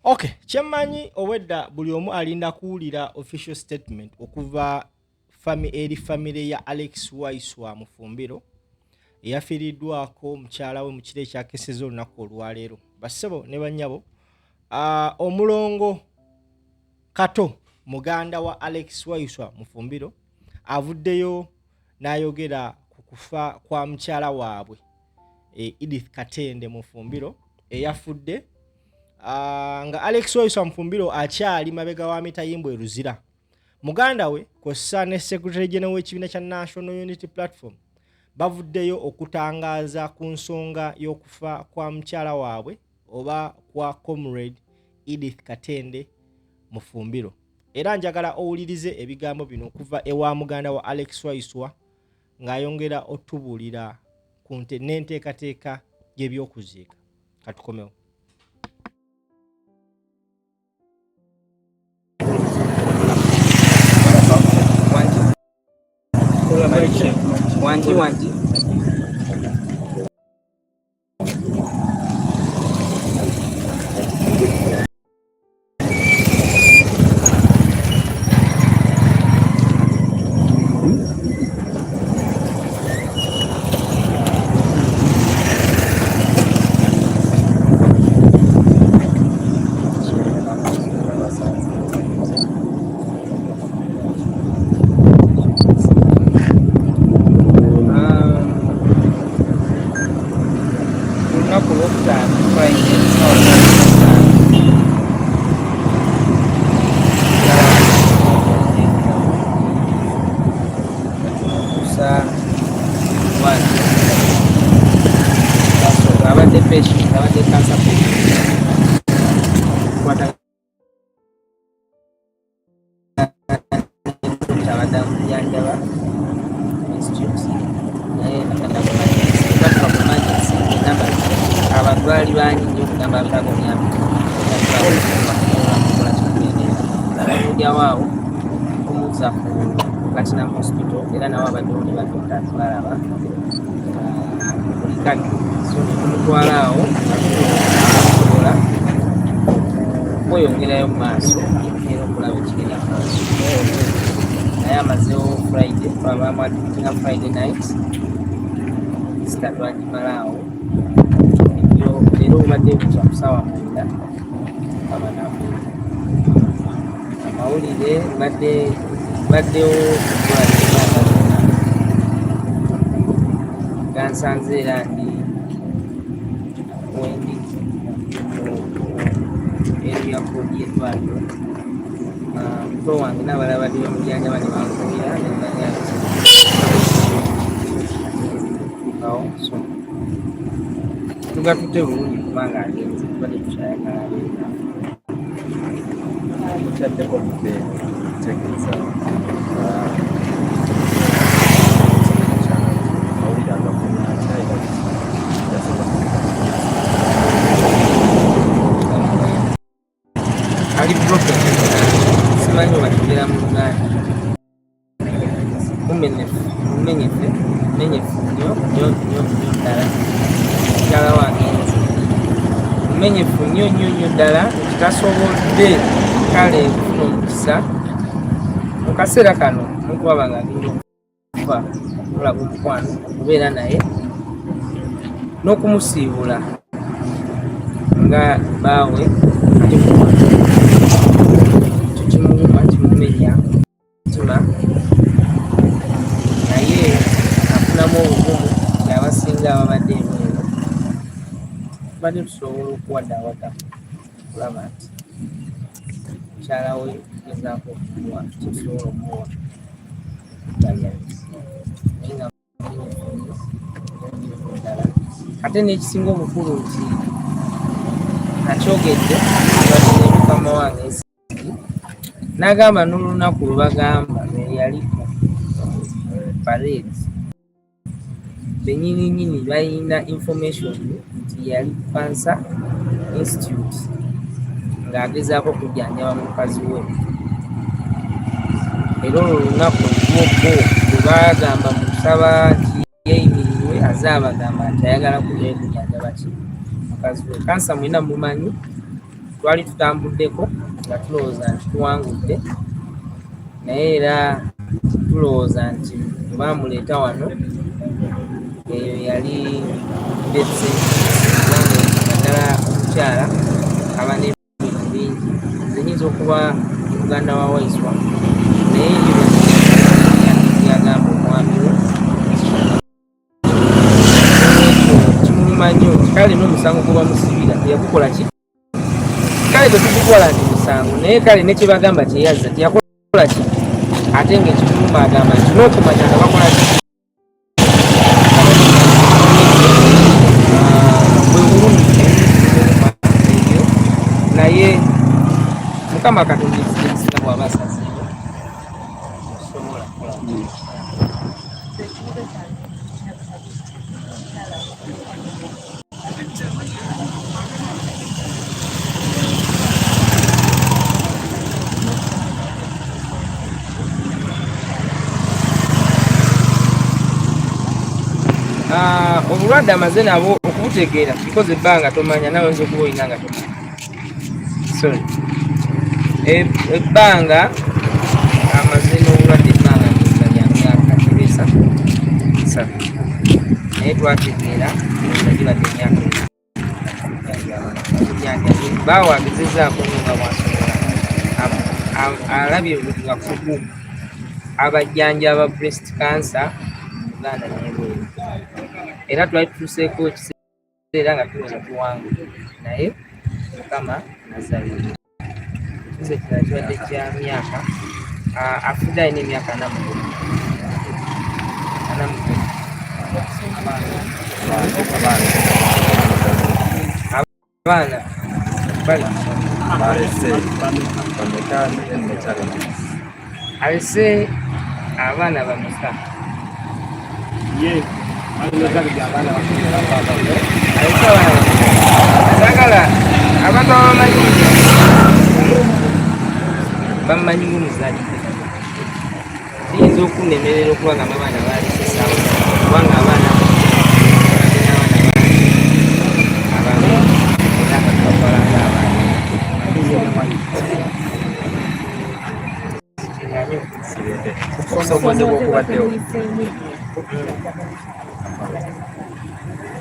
Okay, kyemmanyi obwedda buli omu alinda kuwulira official statement okuva eri famire ya Alex Waiswa Mufumbiro eyafiiriddwako mukyala we mu kiro ekyakeseza olunaku olwaleero. Bassebo ne bannyabo, omulongo Kato muganda wa Alex Waiswa Mufumbiro avuddeyo n'ayogera ku kufa kwa mukyala waabwe Edith Katende Mufumbiro eyafudde nga Alex Waiswa Mufumbiro akyali mabega wa Mitayimbwe Ruzira. Muganda we kw'ossa ne Secretary General w'ekibiina kya National Unity Platform bavuddeyo okutangaaza ku nsonga y'okufa kwa mukyala waabwe oba kwa Comrade Edith Katende Mufumbiro. Era njagala owulirize ebigambo bino okuva ewa muganda wa Alex Waiswa ng'ayongera otubuulira ku n'enteekateeka y'ebyokuziika. Katukomewo. Wanji abadwali bangi nnyo okugamba abatagonya awo okumuza ku Platinum Hospital era nawo abadde oli badokita balaba buli kati so netumutwala awo asobola okweyongerayo mu maaso era okulaba ekigenda mu maaso naye amazeewo Friday twabamwatinga Friday night sita twagimalaawo leero obadde bukya ku ssaawa mwenda abanafu amawulire baddewo gansanze era ndi wendi area kodi y'eddwaliro muto wange n'abalala badde bamujjanjaba ne bankuira awo so tugatute bulungi kubanga agenze tubadde tukyayagala Mukyaddeko mubbe tegeeza mawulire agafunaatya era ali broken simanyi obatugera mu Uganda mumenyefu nnyo ddala mukyala wange mumenyefu nnyo ddala ekitasobodde kale kufuna omukisa mu kaseera kano mukwaba nga agenda okufa olaba omukwano okubeera naye n'okumusiibula nga baawe kimuwuma kimumenya mutima naye afunamu obugumu ng'abasinga ababadde ebweru tubadde tusobola okuwaddaawata kulaba nti mukyala we gezaako okumuwa kyetusobola okumuwa ate n'ekisinga obukulu nti nakyogedde abadde mukama wange n'agamba n'olunaku lwe bagamba yali parade bennyininyini balina information nti yali Cancer Institute ng'agezaako okujjanjaba mukazi we era olwo olunaku lwobwo lwe bagamba mu kusaba nti yeeyimirirwe aze abagamba nti ayagala kujjayo kujjanjaba ki mukazi we. Cancer mwena mumanyi twali tutambuddeko nga tulowooza nti tuwangudde, naye era tulowooza nti baamuleeta wano eyo yali betse ddala omukyala aba n'ebintu bingi ziyinza okuba muganda wa Waiswa, naye yagamba omwami we kimuluma nnyo nti kale n'omusango gwe bamusibira teyagukola ki, kale tetugukola nti musango, naye kale ne kyebagamba kyeyazza teyakola ki, ate ng'ekimuluma agamba nti n'okumanya nga bakola ki naye Mukama Katonda ekisinga bw'aba asazeewo osobola kukola. Obulwadde amaze nabo okubutegeera kikoze ebbanga tomanya, nawe oyinza okuba olina nga tomanya. Sorry. Ebbanga amaze n'obulwadde ebbanga nsa lya myaka teresa naye twategeera nagibadde emyaka baawagezezzaako nyo nga bwasobola alabye nga kugu abajjanjaba breast cancer mu Uganda n'ebweru, era twali tutuuseeko ekiseera nga tulowooza tuwangudde, naye Mukama nazalira kize kirala kibadde kya myaka afudde alina emyaka 40 abaana bali alese abaana bameka sagala abantu abamanyi bamumanyi ng'omuzadde kiyinza okunemerera okuba nga abaana balese sawa kubanga abaana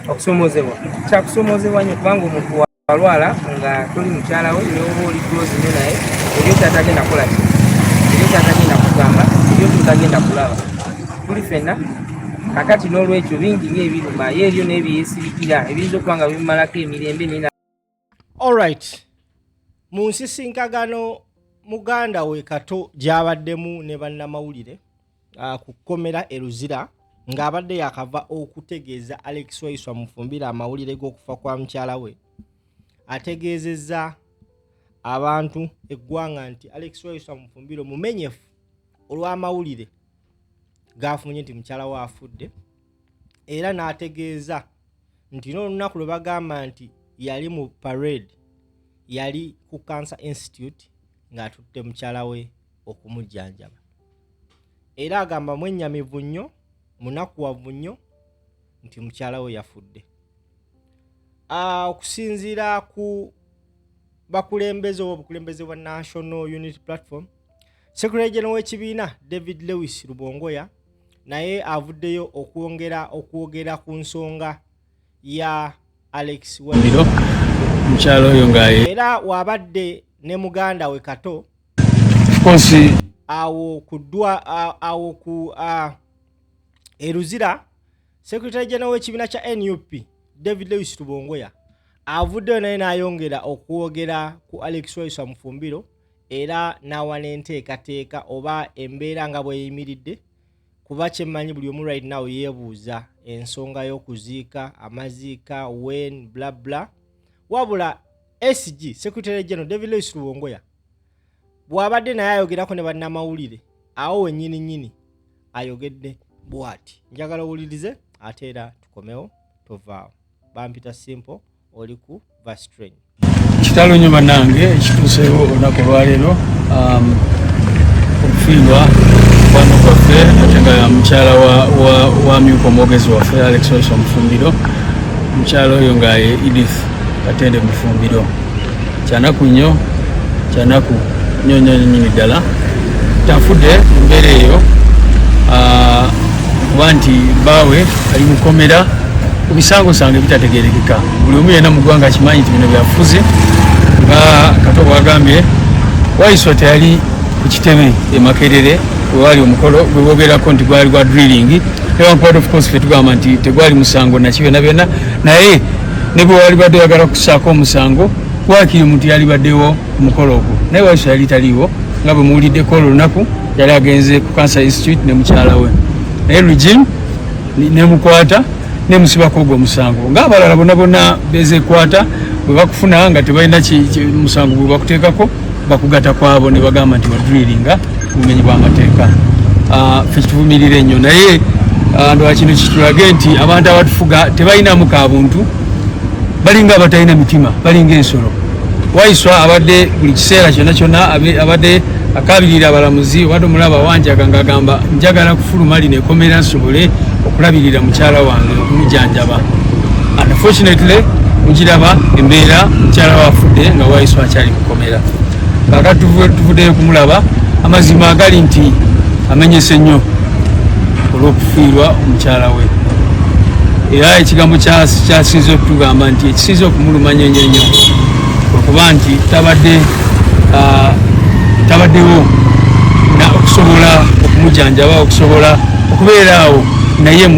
okusomoozebwa kyakusomoozebwa nnyo kubanga omuntu walwala nga toli mukyala we n'oba oli close nnyo naye ebyo kyatagenda kukola ki, ebyo kyatagenda kugamba, ebyo tutagenda kulaba tuli ffenna kakati, n'olwekyo bingi ng'ebiruma ye eryo n'ebyesirikira ebiyinza okuba nga bimalako emirembe nina. Alright, mu nsisinkagano muganda we Kato gy'abaddemu ne bannamawulire ku kkomera e Luzira ng'abadde yakava okutegeeza Alex Waiswa Mufumbira amawulire g'okufa kwa mukyala we, ategeezezza abantu eggwanga nti Alex Waiswa Mufumbira mumenyefu olw'amawulire gaafunye nti mukyala we afudde, era n'ategeeza nti n'olunaku lwe bagamba nti yali mu parade yali ku Cancer Institute ng'atutte mukyala we okumujjanjaba, era agamba mwennyamivu nnyo munakuwavu nnyo nti mukyala we yafudde. Okusinziira ku bakulembeze obukulembeze bwa National Unity Platform, Secretary General w'ekibiina David Lewis Rubongoya naye avuddeyo okwogera ku nsonga ya Alex Waiswa mukyala oyo ngaye era wabadde ne muganda we Kato kosi awo ku Eruzira. Secretary General w'ekibiina kya NUP David Lewis Rubongoya avuddeyo naye n'ayongera okwogera ku Alex Waiswa Mufumbiro, era n'awa n'enteekateeka oba embeera nga bweyimiridde, kuba kyemmanyi buli omu right now yeebuuza ensonga y'okuziika, amaziika, when bla bla. Wabula SG Secretary General David Lewis Rubongoya bw'abadde naye ayogerako ne bannamawulire, awo wennyini nnyini ayogedde bw'ati. Njagala owulirize ate era tukomewo tovaawo. Bampita Simple oli ku verse train. kitalo nnyo bannange ekituuseewo olunaku olwaleero okufiirwa wano kwaffe ate nga mukyala wa myuka omwogezi waffe Alex Waiswa Mufumbiro, mukyala oyo nga ye Edith Katende Mufumbiro. kyanaku nnyo nyinyi ddala tafudde embeera eyo kuba nti baawe ali mukomera ku bisangosango ebitategerekeka. Buli omu yenna mu ggwanga akimanyi nti bino byafuzi nga Kato bwagambye Waiswa teyali ku kitebe e Makerere wewali omukolo gwe boogerako nti gwali gwa drilling part of course tugamba nti tegwali musango nakibe na byonna naye ne bwe wali badde oyagala okusaako omusango wakiri omuntu yali baddewo ku mukolo ogwo naye Waiswa yali taliiwo nga bwe muwuliddeko olunaku yali agenze ku Cancer Institute ne mukyala we naye Regine nemukwata nemusibako ogwo omusango ng'abalala bonna bezekwata bwe bakufuna nga tebalina musango bwe bakuteekako bakugata kwabo ne bagamba nti wadrilinga bumenyi bw'amateeka. Ffe kituvumirire nnyo naye ndoa kino kitulage nti abantu abatufuga tebalinamu kabuntu balinga abatalina mitima balinga ensolo. Waiswa abadde buli kiseera kyonna abadde akabirira abalamuzi wadde omulaba wanjaga ng'agamba njagala kufuluma lino ekomera nsobole okulabirira mukyala wange okumujjanjaba. Unfortunately mugiraba embeera mukyala wafudde nga Waiswa akyali mukomera. Kakati tuvuddeyo kumulaba amazima agali nti amenyese nnyo olw'okufiirwa omukyala we. Era ekigambo kyasinze okutugamba nti ekisinze okumuluma nnyo okuba nti tabaddewo okusobola okumujjanjaba okusobola okubeera awo naye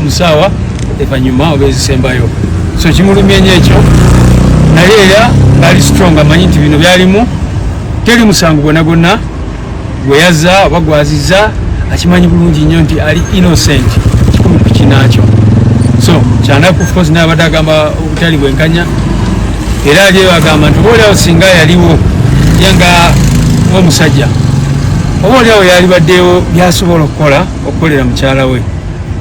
musaawa evanyuma oba ezisembayo. So kimulumye nnyo ekyo naye era ng'ali strong amanyi nti bino byalimu teri musango gwonna gwe yazza oba gwazizza akimanyi bulungi nnyo nti ali innocent kikumi ku kinaakyo. So kyanaku of course naye abadde agamba obutali bwenkanya era ali agamba nti obaoliawo singa yaliwo yanga omusajja obaoliawo yali baddewo byasobola okukolera mukyala we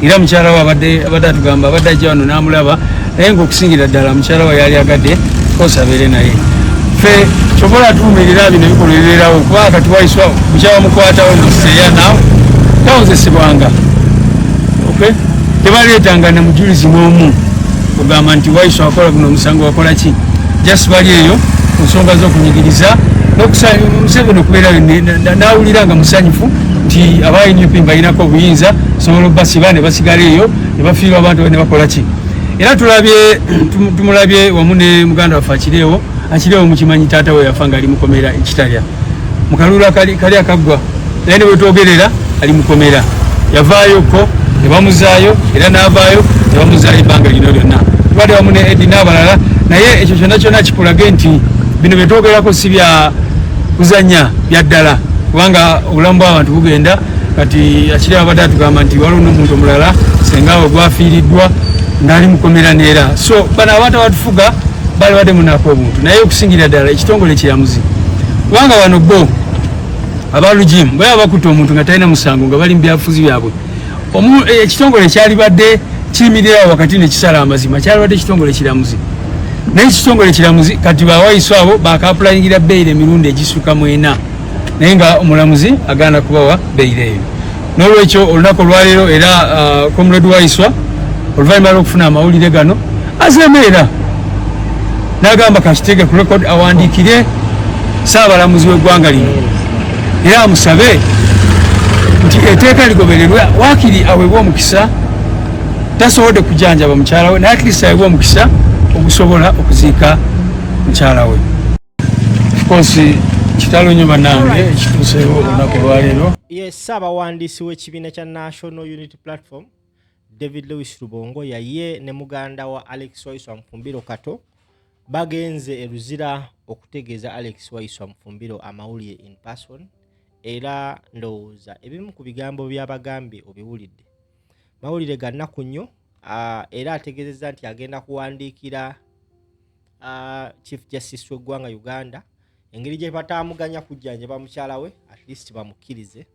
era mukyala we abadde atugamba abadde ajja wano n'amulaba naye ng'okusingira ddala mukyala we yali agadde kosabeere naye. Ffe kyobola tuvumirira bino bikolererawo kuba kati Waiswa mukyala mukwatawo museeya naawe tawozesebwanga tebaleetanga na mujulizi n'omu ogamba nti Waiswa wakola guno omusango wakola ki just bali eyo ku nsonga z'okunyigiriza Museveni okubeerayo n'awulira nga musanyufu nti aba NUP balinako obuyinza sobola obbasiba ne basigala eyo ne bafiirwa abantu ne bakola ki. Era tumulabye wamu ne muganda waffe akireewo mukimanyi taata we yafa nga ali mukomera ekitalya mu kalulu kali akaggwa naye ne bwetwogerera ali mukomera yavaayoko ne bamuzaayo era n'avaayo ne bamuzaayo ebbanga lino lyonna tubadde wamu ne Edi n'abalala naye ekyo kyonna kikulage nti bino byetwogerako si bya kuzanya bya ddala kubanga obulamu bw'abantu bugenda kati akiri abadde atugamba nti waliwo n'omuntu omulala sengawe gwafiiriddwa ng'ali mukomera neera. So bano abantu abatufuga bali badde munako obuntu naye okusingira ddala ekitongole kiramuzi kubanga bano bo abalujimu bwe bakutte omuntu nga talina musango nga bali mu byabufuzi byabwe ekitongole kyali badde kiyimirirawo wakati nekisala amazima kyali badde ekitongole kiramuzi naye ekitongole kiramuzi kati bawaiswa abo bakapulayingira beyire emirundi egisuka 4 naye nga omulamuzi agenda kubawa beyire eyo. N'olwekyo olunaku olwaleero era Comrade Waiswa oluvannyuma lw'okufuna amawulire gano azeemerera n'agamba kakitege ku record awandiikire saabalamuzi w'eggwanga lino era amusabe nti etteeka ligobererwe waakiri aweebwa omukisa tasobodde kujanjaba mukyala we naye Kristo aweebwa omukisa okusobola okuziika mukyala we. Of course kitalo nnyo bannange ekituuseewo olunaku olwaleero. Ssaabawandiisi w'ekibiina kya National Unity Platform David Lewis Rubongo yaye ne muganda wa Alex Waiswa Mufumbiro Kato bagenze e Luzira okutegeeza Alex Waiswa Mufumbiro amawulire in person era ndowooza ebimu ku bigambo by'abagambye obiwulidde mawulire ga nnaku nnyo era ategeezezza nti agenda kuwandiikira Chief Justice w'eggwanga Uganda engeri gye bataamuganya kujjanjaba mukyala we at least bamukkirize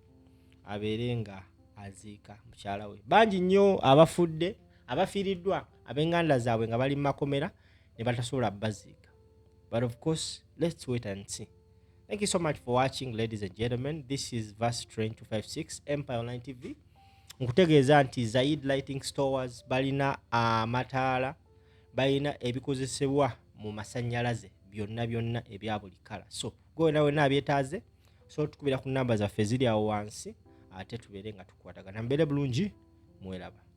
abeere nga aziika mukyala we. Bangi nnyo abafudde abafiiriddwa ab'enganda zaabwe nga bali mu makomera ne batasobola baziika. But of course let's wait and see. Thank you so much for watching, ladies and gentlemen. This is Verse Train 256 Empire Online TV. Nkutegeeza nti Zaid Lighting Stores balina amataala balina ebikozesebwa mu masannyalaze byonna ebya buli kala. So gwe nawe nabyetaaze so tukubira ku namba zaffe ziri awo wansi ate tubeere nga tukwatagana. Mbeere bulungi, mweraba.